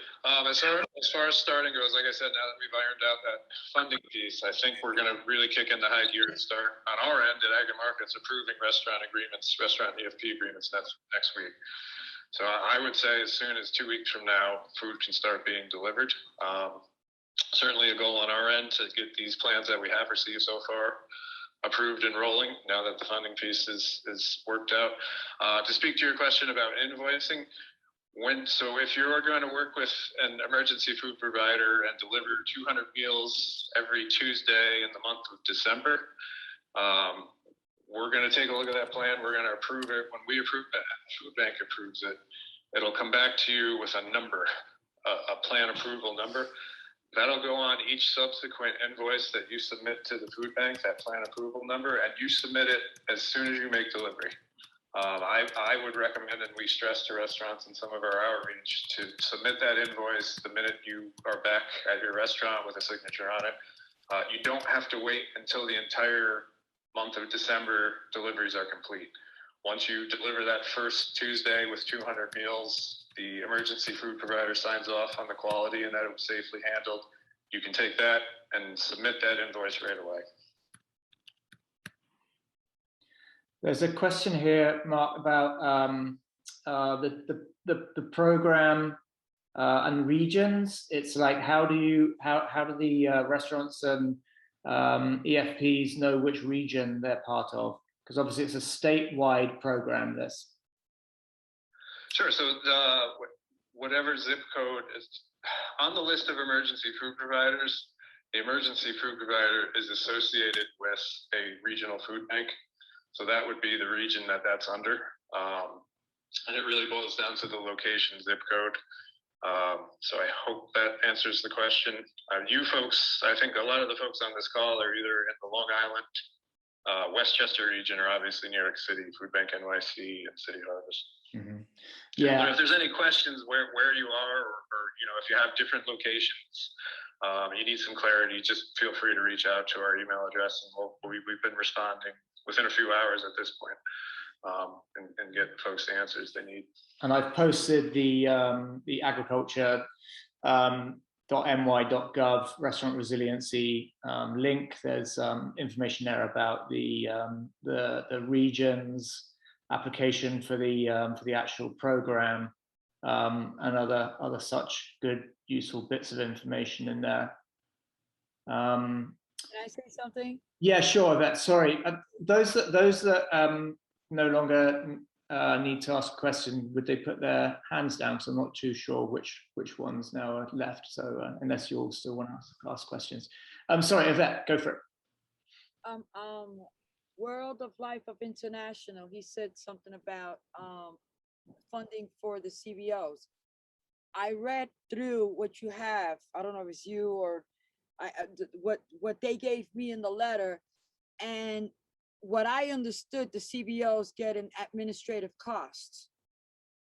As far as starting goes, like I said, now that we've ironed out that funding piece, I think we're going to really kick into high gear and start on our end at Agri Markets approving restaurant EFP agreements next week. So I would say as soon as 2 weeks from now, food can start being delivered. Certainly a goal on our end to get these plans that we have received so far approved and rolling now that the funding piece is worked out. To speak to your question about invoicing, so if you're going to work with an emergency food provider and deliver 200 meals every Tuesday in the month of December, we're going to take a look at that plan. We're going to approve it. When we approve it, Food Bank approves it. It'll come back to you with a number, a plan approval number. That'll go on each subsequent invoice that you submit to the food bank, that plan approval number, and you submit it as soon as you make delivery. I would recommend, and we stress to restaurants in some of our outreach, to submit that invoice the minute you are back at your restaurant with a signature on it. You don't have to wait until the entire month of December deliveries are complete. Once you deliver that first Tuesday with 200 meals, the emergency food provider signs off on the quality and that it was safely handled. You can take that and submit that invoice right away. There's a question here, Mark, about the program and regions. It's like, how do the restaurants and EFPs know which region they're part of? Because obviously it's a statewide program, this. Sure, so whatever zip code is on the list of emergency food providers, the emergency food provider is associated with a regional food bank. So that would be the region that's under. And it really boils down to the location zip code. So I hope that answers the question. You folks, I think a lot of the folks on this call are either in the Long Island, Westchester region, or obviously New York City, Food Bank NYC, and City Harvest. Mm-hmm. Yeah. But if there's any questions where you are, or if you have different locations, you need some clarity, just feel free to reach out to our email address, and we've been responding within a few hours at this point, and get folks the answers they need. And I've posted the agriculture.ny.gov restaurant resiliency link. There's information there about the regions, application for the actual program, and other such good useful bits of information in there. Can I say something? Yeah, sure. Sorry. Those that no longer need to ask a question, would they put their hands down? So I'm not too sure which ones now are left. So unless you all still want to ask questions. Sorry, Yvette, go for it. World of Life of International, he said something about funding for the CBOs. I read through what you have. I don't know if it's you or what they gave me in the letter, and what I understood, the CBOs get an administrative cost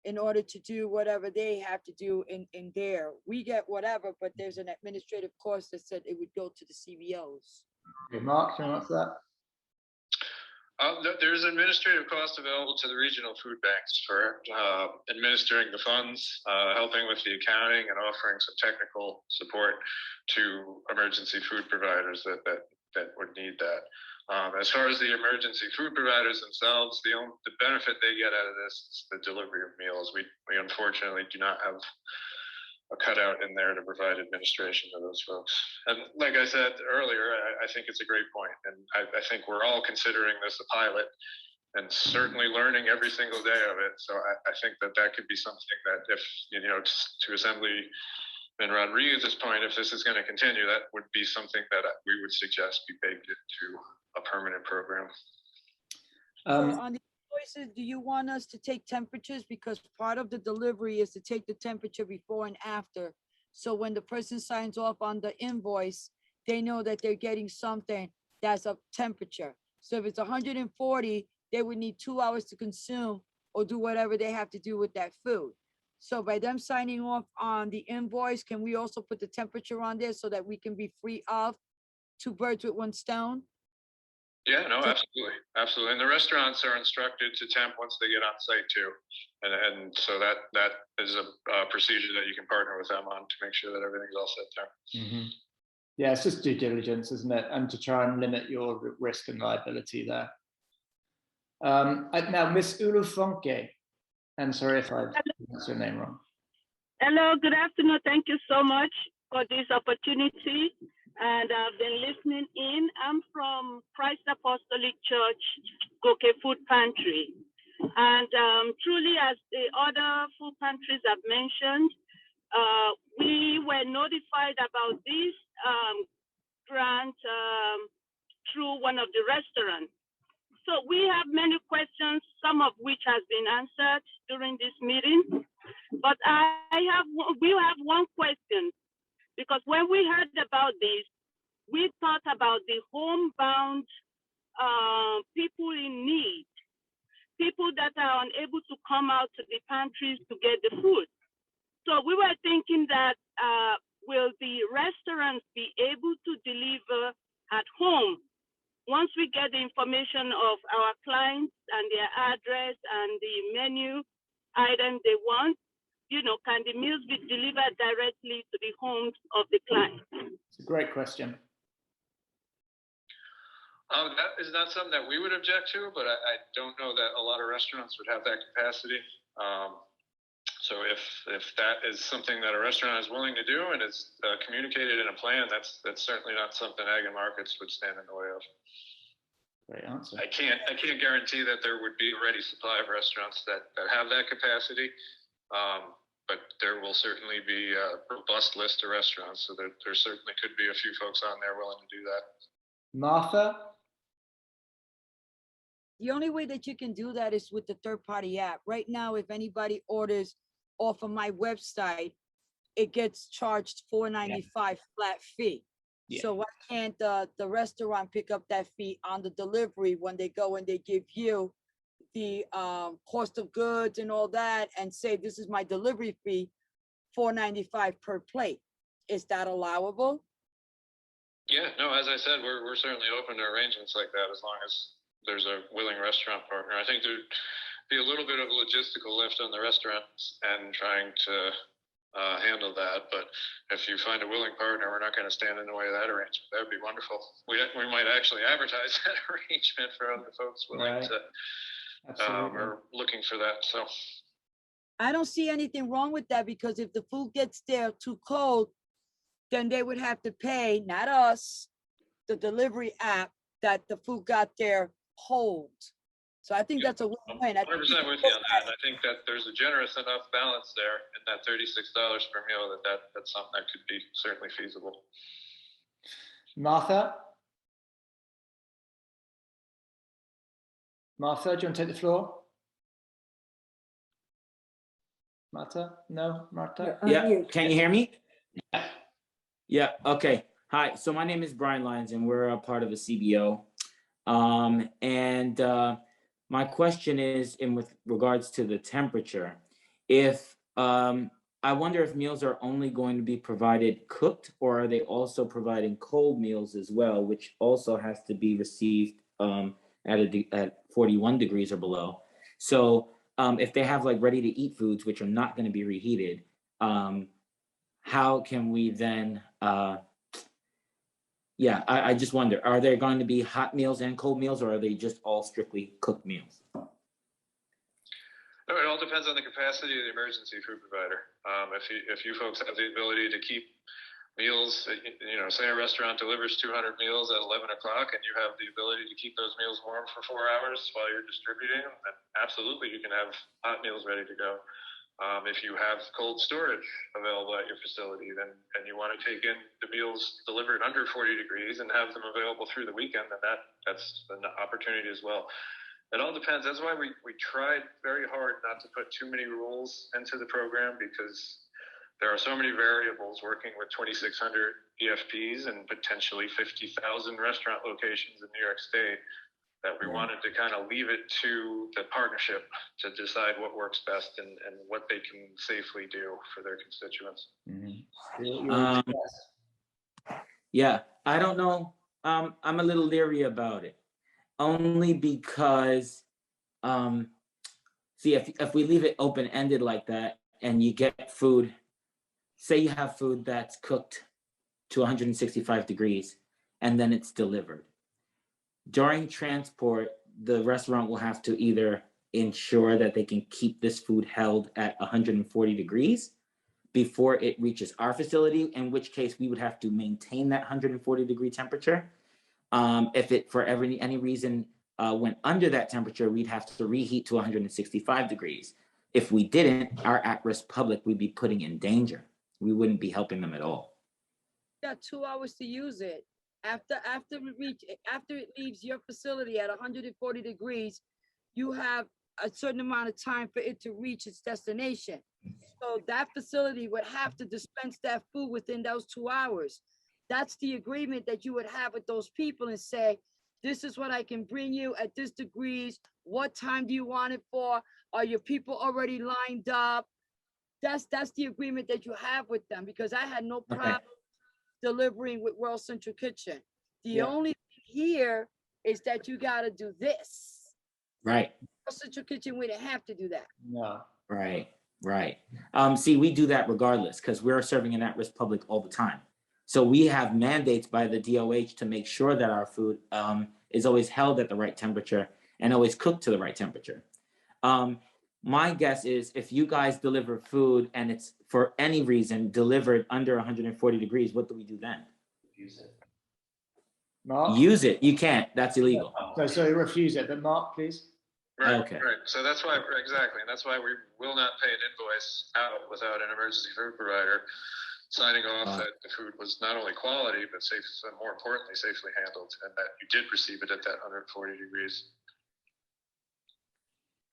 in order to do whatever they have to do in there. We get whatever, but there's an administrative cost that said it would go to the CBOs. Okay, Mark, can you answer that? There's administrative cost available to the regional food banks for administering the funds, helping with the accounting, and offering some technical support to emergency food providers that would need that. As far as the emergency food providers themselves, the benefit they get out of this is the delivery of meals. We unfortunately do not have a cutout in there to provide administration to those folks. And like I said earlier, I think it's a great point. And I think we're all considering this a pilot and certainly learning every single day of it. So I think that could be something that if, to Assemblyman Rodriguez's point, if this is going to continue, that would be something that we would suggest be baked into a permanent program. So on the invoices, do you want us to take temperatures? Because part of the delivery is to take the temperature before and after. So when the person signs off on the invoice, they know that they're getting something that's a temperature. So if it's 140, they would need 2 hours to consume or do whatever they have to do with that food. So by them signing off on the invoice, can we also put the temperature on there so that we can be free of 2 birds with 1 stone? Yeah, no, absolutely. Absolutely. And the restaurants are instructed to temp once they get on site too. And so that is a procedure that you can partner with them on to make sure that everything's all set there. Mm-hmm. Yeah, it's just due diligence, isn't it? And to try and limit your risk and liability there. Now, Miss Ulufunke, and sorry if I pronounced your name wrong. Hello, good afternoon. Thank you so much for this opportunity. And I've been listening in. I'm from Christ Apostolic Church, Goke Food Pantry. And truly, as the other food pantries have mentioned, we were notified about this grant through one of the restaurants. So we have many questions, some of which has been answered during this meeting. But we have one question, because when we heard about this, we thought about the homebound people in need, people that are unable to come out to the pantries to get the food. So we were thinking that will the restaurants be able to deliver at home once we get the information of our clients and their address and the menu items they want? Can the meals be delivered directly to the homes of the clients? It's a great question. That is not something that we would object to, but I don't know that a lot of restaurants would have that capacity. So if that is something that a restaurant is willing to do and is communicated in a plan, that's certainly not something Ag and Markets would stand in the way of. Great answer. I can't guarantee that there would be a ready supply of restaurants that have that capacity, but there will certainly be a robust list of restaurants, so there certainly could be a few folks on there willing to do that. Martha? The only way that you can do that is with the third-party app. Right now, if anybody orders off of my website, it gets charged $4.95 flat fee. Yeah. So why can't the restaurant pick up that fee on the delivery when they go and they give you the cost of goods and all that and say, this is my delivery fee, $4.95 per plate? Is that allowable? Yeah, no, as I said, we're certainly open to arrangements like that as long as there's a willing restaurant partner. I think there'd be a little bit of a logistical lift on the restaurants and trying to handle that. But if you find a willing partner, we're not going to stand in the way of that arrangement. That would be wonderful. We might actually advertise that arrangement for other folks willing to or looking for that. So I don't see anything wrong with that, because if the food gets there too cold, then they would have to pay, not us, the delivery app, that the food got there cold. So I think that's a win-win. 100% with you on that. I think that there's a generous enough balance there in that $36 per meal that's something that could be certainly feasible. Martha? Martha, do you want to take the floor? Martha? No, Martha? Yeah, can you hear me? Yeah. Yeah, okay. Hi, so my name is Brian Lyons and we're a part of the CBO. And my question is, in with regards to the temperature, if I wonder if meals are only going to be provided cooked, or are they also providing cold meals as well, which also has to be received at 41 degrees or below. So if they have like ready to eat foods, which are not going to be reheated, how can we then, I just wonder, are there going to be hot meals and cold meals, or are they just all strictly cooked meals? No, it all depends on the capacity of the emergency food provider. If you folks have the ability to keep meals, say a restaurant delivers 200 meals at 11 o'clock and you have the ability to keep those meals warm for 4 hours while you're distributing them, then absolutely you can have hot meals ready to go. If you have cold storage available at your facility, then and you want to take in the meals delivered under 40 degrees and have them available through the weekend, then that's an opportunity as well. It all depends. That's why we tried very hard not to put too many rules into the program, because there are so many variables working with 2,600 EFPs and potentially 50,000 restaurant locations in New York State, that we wanted to kind of leave it to the partnership to decide what works best and what they can safely do for their constituents. Yeah, I don't know. I'm a little leery about it, only because, see, if we leave it open-ended like that and you get food, say you have food that's cooked to 165 degrees and then it's delivered. During transport, the restaurant will have to either ensure that they can keep this food held at 140 degrees before it reaches our facility, in which case we would have to maintain that 140 degree temperature. If it, for any reason, went under that temperature, we'd have to reheat to 165 degrees. If we didn't, our at-risk public would be putting in danger. We wouldn't be helping them at all. Yeah, 2 hours to use it. After it leaves your facility at 140 degrees, you have a certain amount of time for it to reach its destination. So that facility would have to dispense that food within those 2 hours. That's the agreement that you would have with those people, and say, this is what I can bring you at this degrees. What time do you want it for? Are your people already lined up? That's the agreement that you have with them, because I had no problem delivering with World Central Kitchen. The only thing here is that you got to do this. Right. World Central Kitchen, we didn't have to do that. No. Right. See, we do that regardless, because we're serving an at-risk public all the time. So we have mandates by the DOH to make sure that our food is always held at the right temperature and always cooked to the right temperature. My guess is, if you guys deliver food and it's for any reason delivered under 140 degrees, what do we do then? Use it. Mark? Use it. You can't. That's illegal. So refuse it. But Mark, please. Right, okay. Right. So that's why, exactly. And that's why we will not pay an invoice out without an emergency food provider signing off that the food was not only quality, but safe, and more importantly, safely handled, and that you did receive it at that 140 degrees.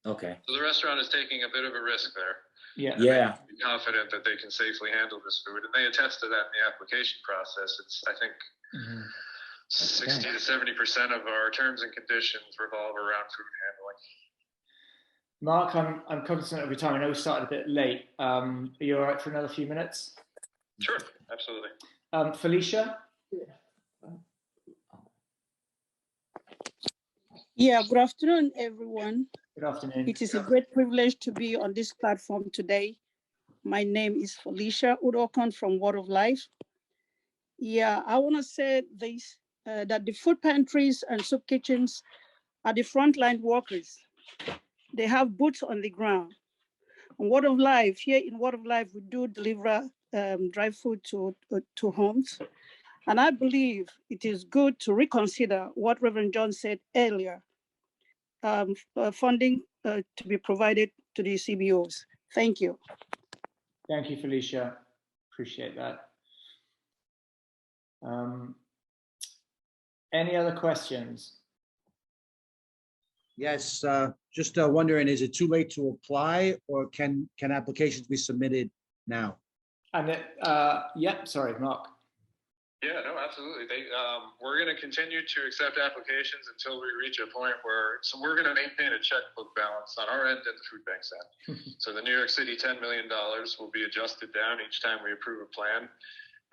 Okay. So the restaurant is taking a bit of a risk there. Yeah. Be confident that they can safely handle this food, and they attest to that in the application process. It's, I think, 60 to 70% of our terms and conditions revolve around food handling. Mark, I'm cognizant of your time. I know we started a bit late. Are you all right for another few minutes? Sure, absolutely. Felicia? Yeah, good afternoon, everyone. Good afternoon. It is a great privilege to be on this platform today. My name is Felicia Udokon from Word of Life. Yeah, I want to say this, that the food pantries and soup kitchens are the frontline workers. They have boots on the ground. On Word of Life, here in Word of Life, we do deliver dry food to homes. And I believe it is good to reconsider what Reverend John said earlier, funding to be provided to the CBOs. Thank you. Thank you, Felicia. Appreciate that. Any other questions? Yes, just wondering, is it too late to apply, or can applications be submitted now? And sorry, Mark. Yeah, no, absolutely. We're going to continue to accept applications until we reach a point where, so we're going to maintain a checkbook balance on our end and the food bank's end. So the New York City $10 million will be adjusted down each time we approve a plan.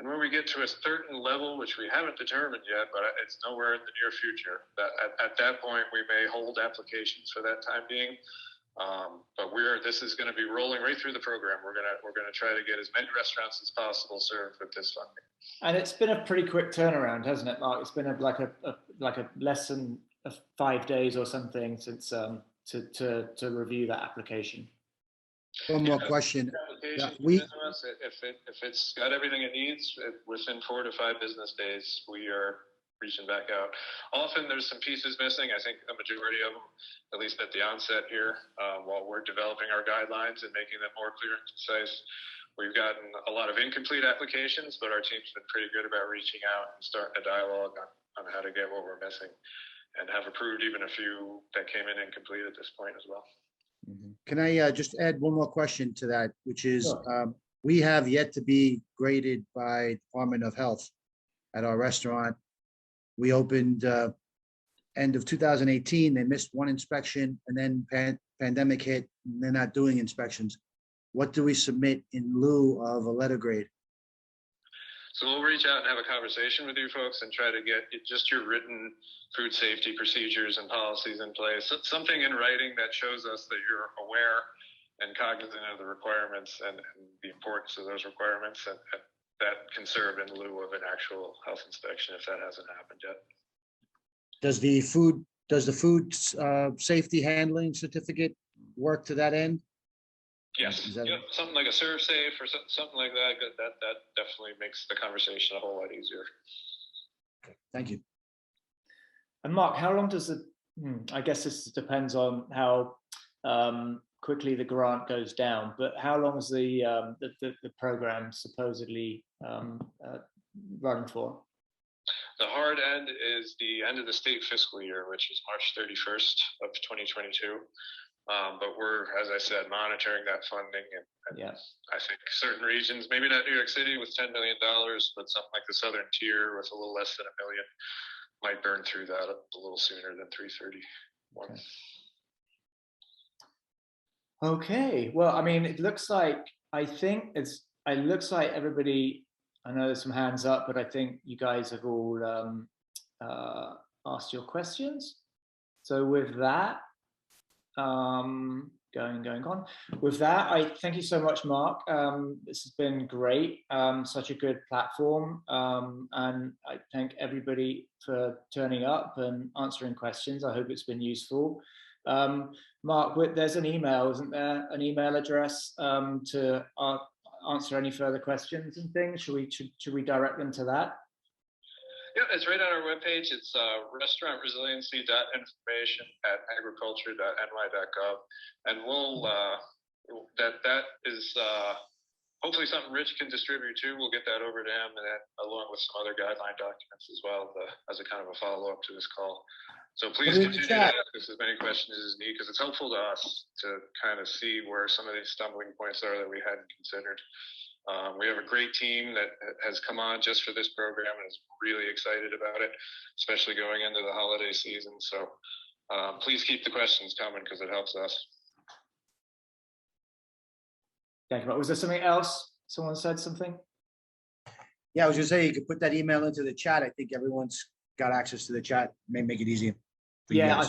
And when we get to a certain level, which we haven't determined yet, but it's nowhere in the near future, that at that point we may hold applications for that time being. But this is going to be rolling right through the program. We're going to try to get as many restaurants as possible served with this funding. And it's been a pretty quick turnaround, hasn't it, Mark? It's been like a less than 5 days or something since to review that application. One more question. If it's got everything it needs, within 4 to 5 business days, we are reaching back out. Often there's some pieces missing. I think a majority of them, at least at the onset here, while we're developing our guidelines and making them more clear and concise, we've gotten a lot of incomplete applications, but our team's been pretty good about reaching out and starting a dialogue on how to get what we're missing, and have approved even a few that came in incomplete at this point as well. Can I just add one more question to that, which is we have yet to be graded by Department of Health at our restaurant. We opened end of 2018. They missed one inspection, and then pandemic hit, and they're not doing inspections. What do we submit in lieu of a letter grade? So we'll reach out and have a conversation with you folks and try to get just your written food safety procedures and policies in place. Something in writing that shows us that you're aware and cognizant of the requirements and the importance of those requirements, and that can serve in lieu of an actual health inspection if that hasn't happened yet. Does the food safety handling certificate work to that end? Yes, something like a serve safe or something like that. That definitely makes the conversation a whole lot easier. Thank you. And Mark, how long does I guess this depends on how quickly the grant goes down, but how long is the program supposedly run for? The hard end is the end of the state fiscal year, which is March 31st of 2022. But we're, as I said, monitoring that funding, and I think certain regions, maybe not New York City with $10 million, but something like the Southern Tier with a little less than $1 million might burn through that a little sooner than 331. Okay. Well, I mean, it looks like everybody. I know there's some hands up, but I think you guys have all asked your questions. So with that. Going on. With that, I thank you so much, Mark. This has been great. Such a good platform. And I thank everybody for turning up and answering questions. I hope it's been useful. Mark, there's an email, isn't there? An email address to answer any further questions and things. Should we direct them to that? Yeah, it's right on our webpage. It's restaurantresiliency.information@agriculture.ny.gov, and that is hopefully something Rich can distribute too. We'll get that over to him, and then, along with some other guideline documents as well, as a kind of a follow-up to this call. So please continue to ask us as many questions as you need, because it's helpful to us to kind of see where some of these stumbling points are that we hadn't considered. We have a great team that has come on just for this program and is really excited about it, especially going into the holiday season. So please keep the questions coming, because it helps us. Thank you. Was there something else? Someone said something? Yeah, I was gonna say you could put that email into the chat. I think everyone's got access to the chat. May make it easier. Yeah,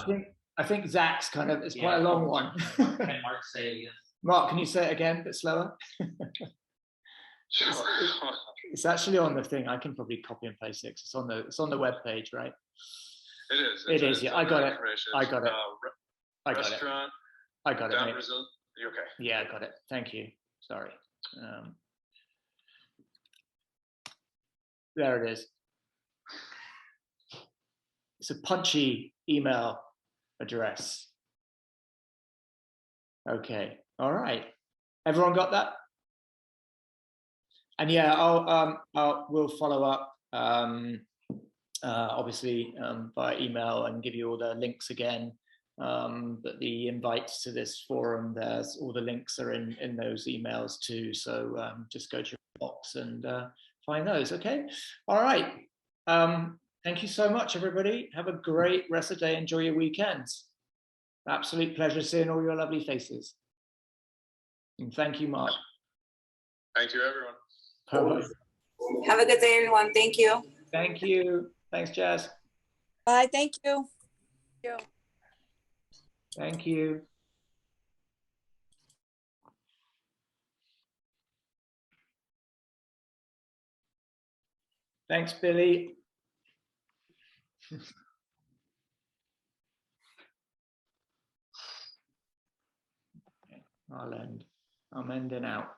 I think Zach's it's quite a long one. Can Mark say it again? Mark, can you say it again a bit slower? Sure. It's actually on the thing. I can probably copy and paste it. It's on the web page, right? It is. It is. Yeah, I got it. I got it. Restaurant. I got it. You okay? Yeah, I got it. Thank you. Sorry. There it is. It's a punchy email address. Okay. All right. Everyone got that? And yeah, we'll follow up obviously by email and give you all the links again. But the invites to this forum, all the links are in those emails too. So just go to your box and find those. Okay. All right. Thank you so much, everybody. Have a great rest of the day. Enjoy your weekends. Absolute pleasure seeing all your lovely faces. And thank you, Mark. Thank you, everyone. Bye-bye. Have a good day, everyone. Thank you. Thank you. Thanks, Jazz. Bye. Thank you. Thank you. Thanks, Billy. Okay, I'll end. I'm ending out.